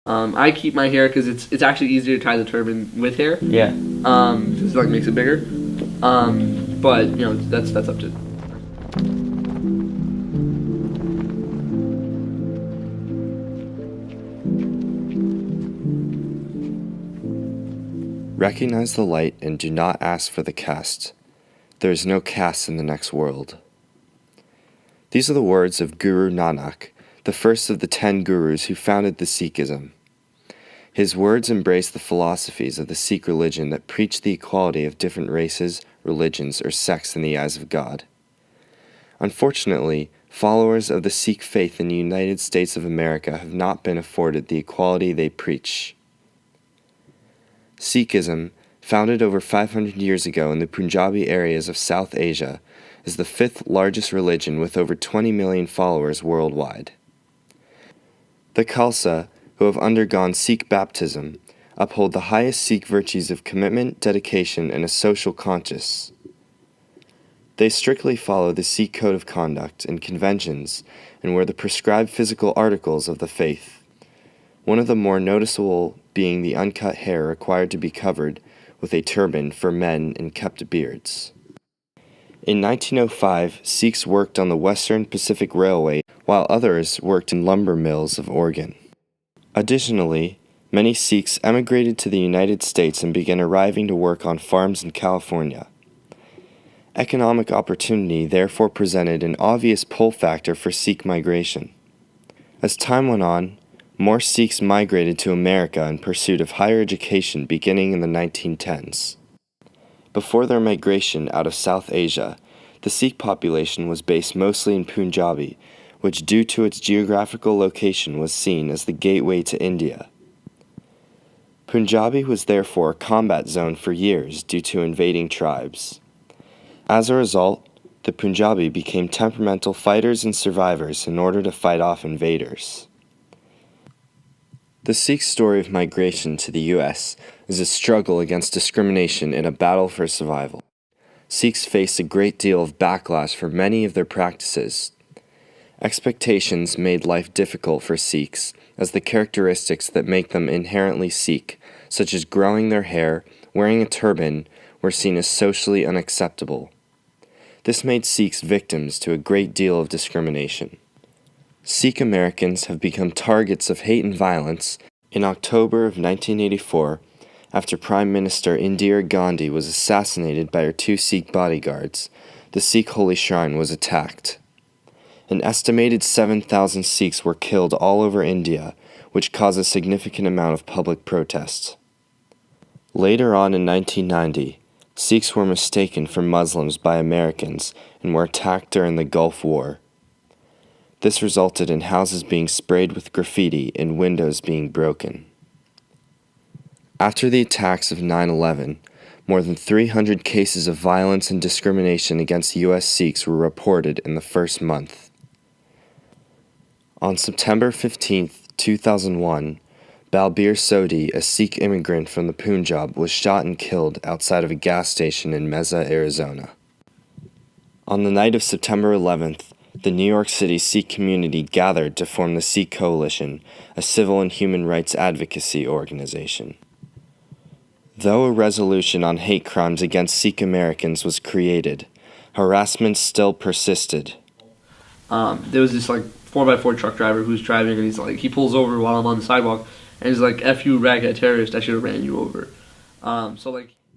I keep my hair because it's actually easier to tie the turban with hair. Yeah. 'Cause it like makes it bigger. But you know that's up to. Recognize the light and do not ask for the caste. There is no caste in the next world. These are the words of Guru Nanak, the first of the 10 gurus who founded the Sikhism. His words embrace the philosophies of the Sikh religion that preach the equality of different races, religions, or sects in the eyes of God. Unfortunately, followers of the Sikh faith in the United States of America have not been afforded the equality they preach. Sikhism, founded over 500 years ago in the Punjabi areas of South Asia, is the 5th largest religion with over 20 million followers worldwide. The Khalsa, who have undergone Sikh baptism, uphold the highest Sikh virtues of commitment, dedication, and a social conscience. They strictly follow the Sikh code of conduct and conventions and wear the prescribed physical articles of the faith. One of the more noticeable being the uncut hair required to be covered with a turban for men and kept beards. In 1905, Sikhs worked on the Western Pacific Railway, while others worked in lumber mills of Oregon. Additionally, many Sikhs emigrated to the United States and began arriving to work on farms in California. Economic opportunity therefore presented an obvious pull factor for Sikh migration. As time went on, more Sikhs migrated to America in pursuit of higher education beginning in the 1910s. Before their migration out of South Asia, the Sikh population was based mostly in Punjabi, which due to its geographical location was seen as the gateway to India. Punjabi was therefore a combat zone for years due to invading tribes. As a result, the Punjabi became temperamental fighters and survivors in order to fight off invaders. The Sikh story of migration to the U.S. is a struggle against discrimination and a battle for survival. Sikhs face a great deal of backlash for many of their practices. Expectations made life difficult for Sikhs, as the characteristics that make them inherently Sikh, such as growing their hair, wearing a turban, were seen as socially unacceptable. This made Sikhs victims to a great deal of discrimination. Sikh Americans have become targets of hate and violence. In October of 1984, after Prime Minister Indira Gandhi was assassinated by her 2 Sikh bodyguards, the Sikh holy shrine was attacked. An estimated 7,000 Sikhs were killed all over India, which caused a significant amount of public protest. Later on in 1990, Sikhs were mistaken for Muslims by Americans and were attacked during the Gulf War. This resulted in houses being sprayed with graffiti and windows being broken. After the attacks of 9/11, more than 300 cases of violence and discrimination against U.S. Sikhs were reported in the first month. On September 15, 2001, Balbir Sodhi, a Sikh immigrant from the Punjab, was shot and killed outside of a gas station in Mesa, Arizona. On the night of September 11th, the New York City Sikh community gathered to form the Sikh Coalition, a civil and human rights advocacy organization. Though a resolution on hate crimes against Sikh Americans was created, harassment still persisted. There was this like 4x4 truck driver who's driving, and he pulls over while I'm on the sidewalk, and he's like, "F you, raghead terrorist! I should have ran you over."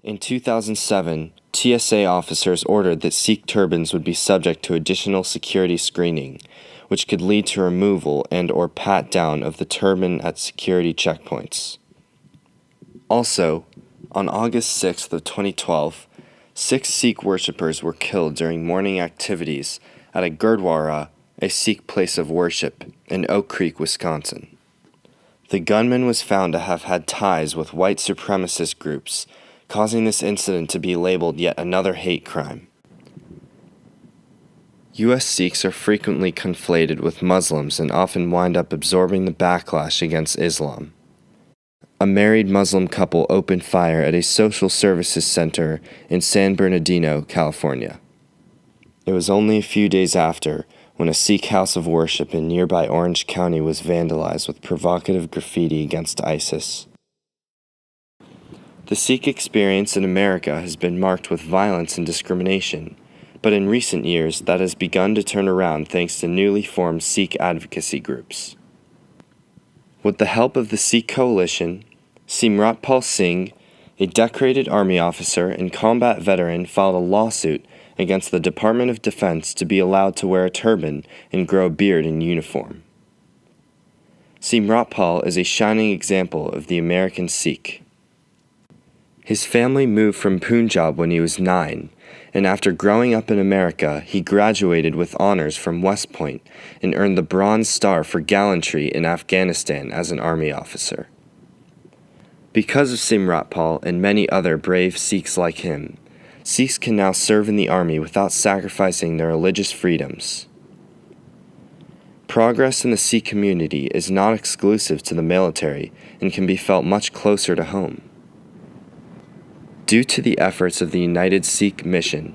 In 2007, TSA officers ordered that Sikh turbans would be subject to additional security screening, which could lead to removal and/or pat-down of the turban at security checkpoints. Also, on August 6th of 2012, 6 Sikh worshippers were killed during morning activities at a Gurdwara, a Sikh place of worship, in Oak Creek, Wisconsin. The gunman was found to have had ties with white supremacist groups, causing this incident to be labeled yet another hate crime. U.S. Sikhs are frequently conflated with Muslims and often wind up absorbing the backlash against Islam. A married Muslim couple opened fire at a social services center in San Bernardino, California. It was only a few days after when a Sikh house of worship in nearby Orange County was vandalized with provocative graffiti against ISIS. The Sikh experience in America has been marked with violence and discrimination, but in recent years that has begun to turn around thanks to newly formed Sikh advocacy groups. With the help of the Sikh Coalition, Simratpal Singh, a decorated army officer and combat veteran, filed a lawsuit against the Department of Defense to be allowed to wear a turban and grow a beard in uniform. Simratpal is a shining example of the American Sikh. His family moved from Punjab when he was 9, and after growing up in America, he graduated with honors from West Point and earned the Bronze Star for gallantry in Afghanistan as an army officer. Because of Simratpal and many other brave Sikhs like him, Sikhs can now serve in the army without sacrificing their religious freedoms. Progress in the Sikh community is not exclusive to the military and can be felt much closer to home. Due to the efforts of the United Sikh Mission,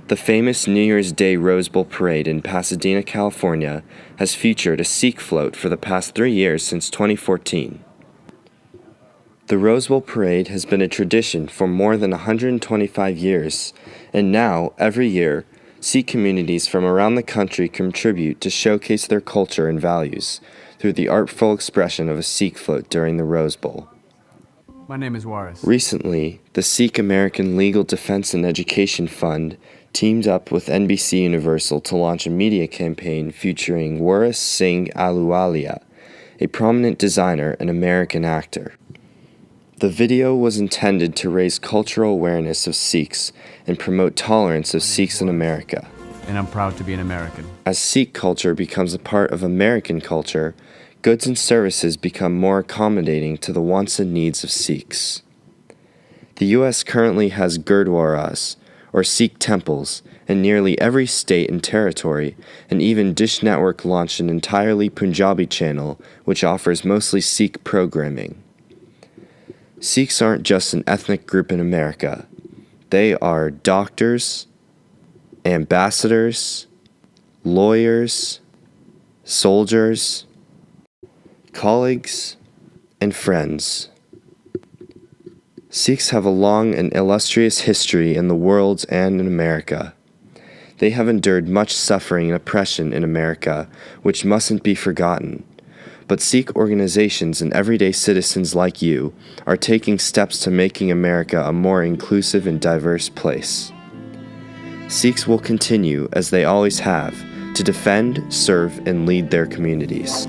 the famous New Year's Day Rose Bowl Parade in Pasadena, California, has featured a Sikh float for the past 3 years since 2014. The Rose Bowl Parade has been a tradition for more than 125 years, and now, every year, Sikh communities from around the country contribute to showcase their culture and values through the artful expression of a Sikh float during the Rose Bowl. My name is Waris. Recently, the Sikh American Legal Defense and Education Fund teamed up with NBC Universal to launch a media campaign featuring Waris Singh Ahluwalia, a prominent designer and American actor. The video was intended to raise cultural awareness of Sikhs and promote tolerance of Sikhs in America. And I'm proud to be an American. As Sikh culture becomes a part of American culture, goods and services become more accommodating to the wants and needs of Sikhs. The U.S. currently has Gurdwaras, or Sikh temples, in nearly every state and territory, and even Dish Network launched an entirely Punjabi channel which offers mostly Sikh programming. Sikhs aren't just an ethnic group in America. They are doctors, ambassadors, lawyers, soldiers, colleagues, and friends. Sikhs have a long and illustrious history in the world and in America. They have endured much suffering and oppression in America, which mustn't be forgotten. But Sikh organizations and everyday citizens like you are taking steps to making America a more inclusive and diverse place. Sikhs will continue, as they always have, to defend, serve, and lead their communities.